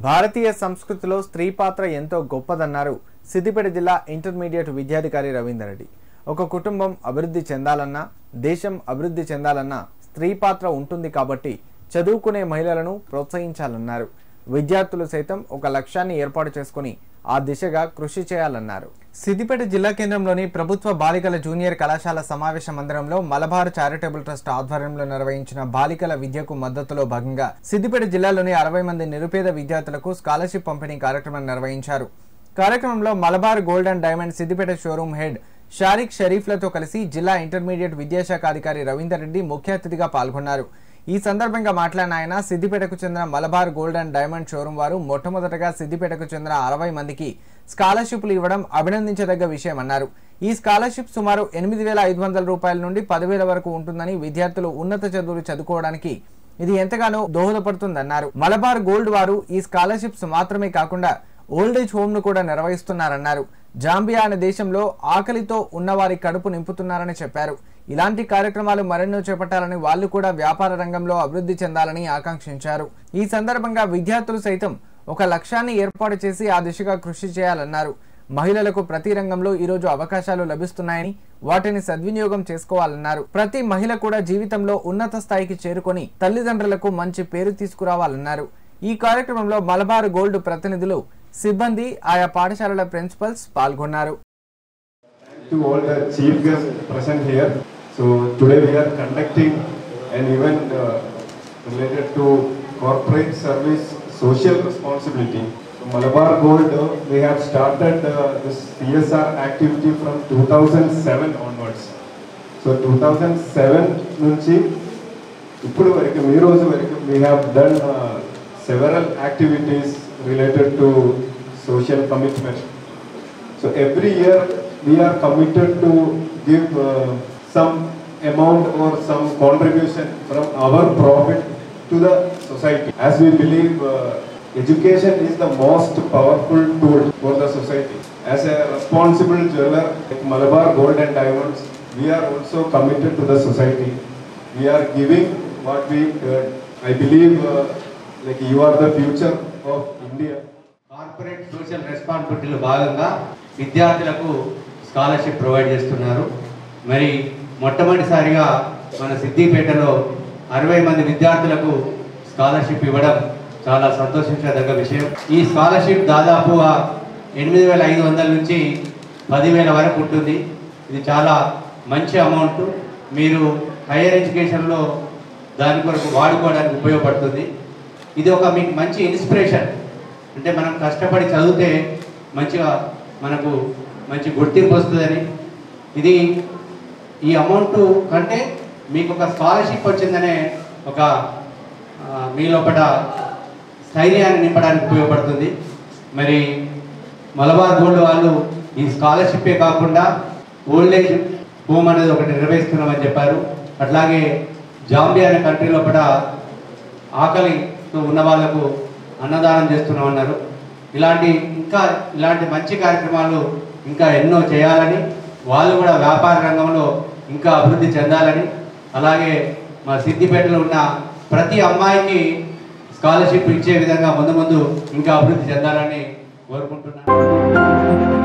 భారతీయ సంస్కృతిలో స్త్రీ పాత్ర ఎంతో గొప్పదన్నారు సిద్దిపేట జిల్లా ఇంటర్మీడియట్ విద్యాధికారి రవీందర్ రెడ్డి. ఒక కుటుంబం అభివృద్ధి చెందాలన్నా, దేశం అభివృద్ధి చెందాలన్నా స్త్రీ పాత్ర ఉంటుంది కాబట్టి చదువుకునే మహిళలను ప్రోత్సహించాలన్నారు. విద్యార్థులు సైతం ఒక లక్ష్యాన్ని ఏర్పాటు చేసుకుని ఆ దిశగా కృషి చేయాలన్నారు. సిద్దిపేట జిల్లా కేంద్రంలోని ప్రభుత్వ బాలికల జూనియర్ కళాశాల సమావేశ మందిరంలో మలబార్ చారిటబుల్ ట్రస్ట్ ఆధ్వర్యంలో నిర్వహించిన బాలికల విద్యకు మద్దతులో భాగంగా సిద్దిపేట జిల్లాలోని 60 మంది నిరుపేద విద్యార్థులకు స్కాలర్షిప్ పంపిణీ కార్యక్రమం నిర్వహించారు. కార్యక్రమంలో Malabar gold and diamond Siddipet showroom head Shariq షరీఫ్లతో కలిసి జిల్లా ఇంటర్మీడియట్ విద్యాశాఖ అధికారి రవీందర్ రెడ్డి ముఖ్య అతిథిగా పాల్గొన్నారు. ఈ సందర్భంగా మాట్లాడిన ఆయన సిద్దిపేటకు చెందిన Malabar gold and diamond showroom వారు మొట్టమొదటగా సిద్దిపేటకు చెందిన 60 మందికి స్కాలర్షిప్లు ఇవ్వడం అభినందించదగ్గ విషయమన్నారు. ఈ స్కాలర్షిప్ సుమారు 8,500 రూపాయల నుండి 10,000 వరకు ఉంటుందని, విద్యార్థులు ఉన్నత చదువులు చదువుకోవడానికి ఇది ఎంతగానో దోహదపడుతుందన్నారు. మలబార్ గోల్డ్ వారు ఈ స్కాలర్షిప్స్ మాత్రమే కాకుండా ఓల్డేజ్ హోమ్ ను కూడా నిర్వహిస్తున్నారన్నారు. జాంబియా అనే దేశంలో ఆకలితో ఉన్నవారి కడుపు నింపుతున్నారని చెప్పారు. ఇలాంటి కార్యక్రమాలు మరెన్నో చేపట్టాలని, వాళ్లు కూడా వ్యాపార రంగంలో అభివృద్ధి చెందాలని ఆకాంక్షించారు. ఈ సందర్భంగా విద్యార్థులు సైతం ఒక లక్ష్యాన్ని ఏర్పాటు చేసి ఆ దిశగా కృషి చేయాలన్నారు. మహిళలకు ప్రతి రంగంలో ఈరోజు అవకాశాలు లభిస్తున్నాయని, వాటిని సద్వినియోగం చేసుకోవాలన్నారు. ప్రతి మహిళ కూడా జీవితంలో ఉన్నత స్థాయికి చేరుకొని తల్లిదండ్రులకు మంచి పేరు తీసుకురావాలన్నారు. ఈ కార్యక్రమంలో మలబార్ గోల్డ్ ప్రతినిధులు, సిబ్బంది, ఆయా పాఠశాలల ప్రిన్సిపల్స్ పాల్గొన్నారు. To all the chief guests present here. So today we are conducting an event related to corporate service social responsibility. So Malabar Gold, we have started this CSR activity from 2007 onwards. So 2007 nunchi ippudu varaku ee roju varaku we have done several activities related to social commitment. So every year we are committed to give some amount or some contribution from our profit to the society, as we believe education is the most powerful tool for the society. As a responsible jeweler like Malabar Gold and Diamonds, we are also committed to the society. We are giving what we earn. I believe like you are the future of India. Corporate social రెస్పాన్సిబిలిటీలో భాగంగా విద్యార్థులకు scholarship provide చేస్తున్నారు. మరి మొట్టమొదటిసారిగా మన సిద్దిపేటలో 60 మంది విద్యార్థులకు స్కాలర్షిప్ ఇవ్వడం చాలా సంతోషించదగ్గ విషయం. ఈ స్కాలర్షిప్ దాదాపుగా 8,500 నుంచి 10,000 వరకు ఉంటుంది. ఇది చాలా మంచి అమౌంట్. మీరు హైయర్ ఎడ్యుకేషన్లో దాని కొరకు వాడుకోవడానికి ఉపయోగపడుతుంది. ఇది ఒక మీకు మంచి ఇన్స్పిరేషన్. అంటే మనం కష్టపడి చదివితే మంచిగా మనకు మంచి గుర్తింపు వస్తుందని, ఇది ఈ అమౌంట్ కంటే మీకు ఒక స్కాలర్షిప్ వచ్చిందనే ఒక మీ లోపల స్థైర్యాన్ని నింపడానికి ఉపయోగపడుతుంది. మరి మలబార్ గోల్డ్ వాళ్ళు ఈ స్కాలర్షిప్పే కాకుండా ఓల్డేజ్ హోమ్ అనేది ఒకటి నిర్వహిస్తున్నామని చెప్పారు. అట్లాగే జాంబియా అనే కంట్రీ లోపల ఆకలితో ఉన్న వాళ్ళకు అన్నదానం చేస్తున్నామన్నారు. ఇలాంటి మంచి కార్యక్రమాలు ఇంకా ఎన్నో చేయాలని, వాళ్ళు కూడా వ్యాపార రంగంలో ఇంకా అభివృద్ధి చెందాలని, అలాగే మా సిద్దిపేటలో ఉన్న ప్రతి అమ్మాయికి స్కాలర్షిప్ ఇచ్చే విధంగా ముందు ఇంకా అభివృద్ధి చెందాలని కోరుకుంటున్నాను.